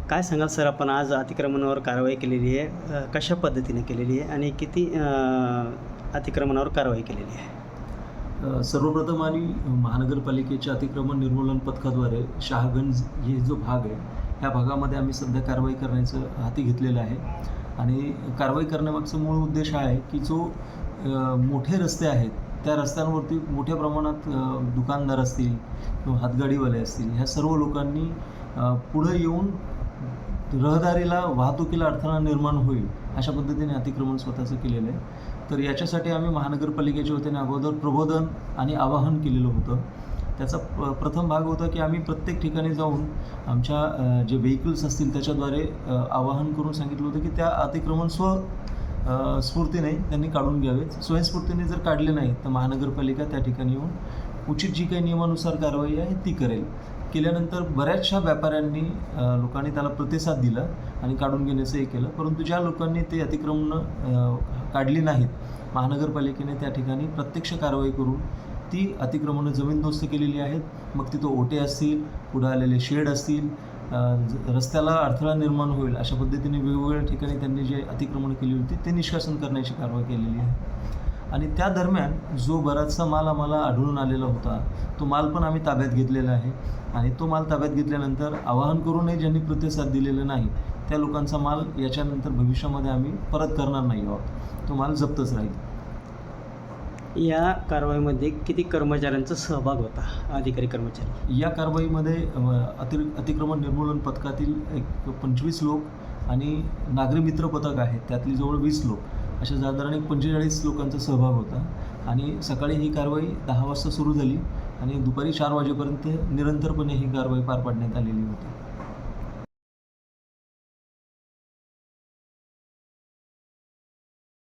काय सांगाल सर, आपण आज अतिक्रमणावर कारवाई केलेली आहे, कशा पद्धतीने केलेली आहे आणि किती अतिक्रमणावर कारवाई केलेली आहे? सर्वप्रथम आणि महानगरपालिकेच्या अतिक्रमण निर्मूलन पथकाद्वारे शहागंज हे जो भाग आहे ह्या भागामध्ये आम्ही सध्या कारवाई करण्याचं हाती घेतलेलं आहे. आणि कारवाई करण्यामागचा मूळ उद्देश आहे की जो मोठे रस्ते आहेत त्या रस्त्यांवरती मोठ्या प्रमाणात दुकानदार असतील किंवा हातगाडीवाले असतील ह्या सर्व लोकांनी पुढे येऊन रहदारीला वाहतुकीला अडथळा निर्माण होईल अशा पद्धतीने अतिक्रमण स्वतःचं केलेलं आहे. तर याच्यासाठी आम्ही महानगरपालिकेच्या वतीने अगोदर प्रबोधन आणि आवाहन केलेलं होतं. त्याचा प्रथम भाग होता की आम्ही प्रत्येक ठिकाणी जाऊन आमच्या जे व्हेकल्स असतील त्याच्याद्वारे आवाहन करून सांगितलं होतं की त्या अतिक्रमण स्फूर्तीने त्यांनी काढून घ्यावेत. स्वयंस्फूर्तीने जर काढले नाही तर महानगरपालिका त्या ठिकाणी येऊन उचित जी काही नियमानुसार कारवाई आहे ती करेल. केल्यानंतर बऱ्याचशा व्यापाऱ्यांनी लोकांनी त्याला प्रतिसाद दिला आणि काढून घेण्याचं हे केलं. परंतु ज्या लोकांनी ते अतिक्रमणं काढली नाहीत महानगरपालिकेने त्या ठिकाणी प्रत्यक्ष कारवाई करून ती अतिक्रमणं जमीनदोस्त केलेली आहेत. मग तिथं ओटे असतील, पुढे आलेले शेड असतील, रस्त्याला अडथळा निर्माण होईल अशा पद्धतीने वेगवेगळ्या ठिकाणी त्यांनी जे अतिक्रमण केली होती ते निष्कासन करण्याची कारवाई केलेली आहे. आणि त्या दरम्यान जो बराचसा माल आम्हाला आढळून आलेला होता तो माल पण आम्ही ताब्यात घेतलेला आहे. आणि तो माल ताब्यात घेतल्यानंतर आवाहन करूनही ज्यांनी प्रतिसाद दिलेला नाही त्या लोकांचा माल याच्यानंतर भविष्यामध्ये आम्ही परत करणार नाही आहोत, तो माल जप्तच राहील. या कारवाईमध्ये किती कर्मचाऱ्यांचा सहभाग होता, अधिकारी कर्मचारी? या कारवाईमध्ये अतिक्रमण निर्मूलन पथकातील एक 25 लोक आणि नागरी मित्र पथक आहेत त्यातली जवळ 20 लोक अशा साधारण 45 लोकांचा सहभाग होता. आणि सकाळी ही कारवाई 10 वाजता सुरू झाली आणि दुपारी 4 वाजेपर्यंत निरंतरपणे ही कारवाई पार पाडण्यात आलेली होती.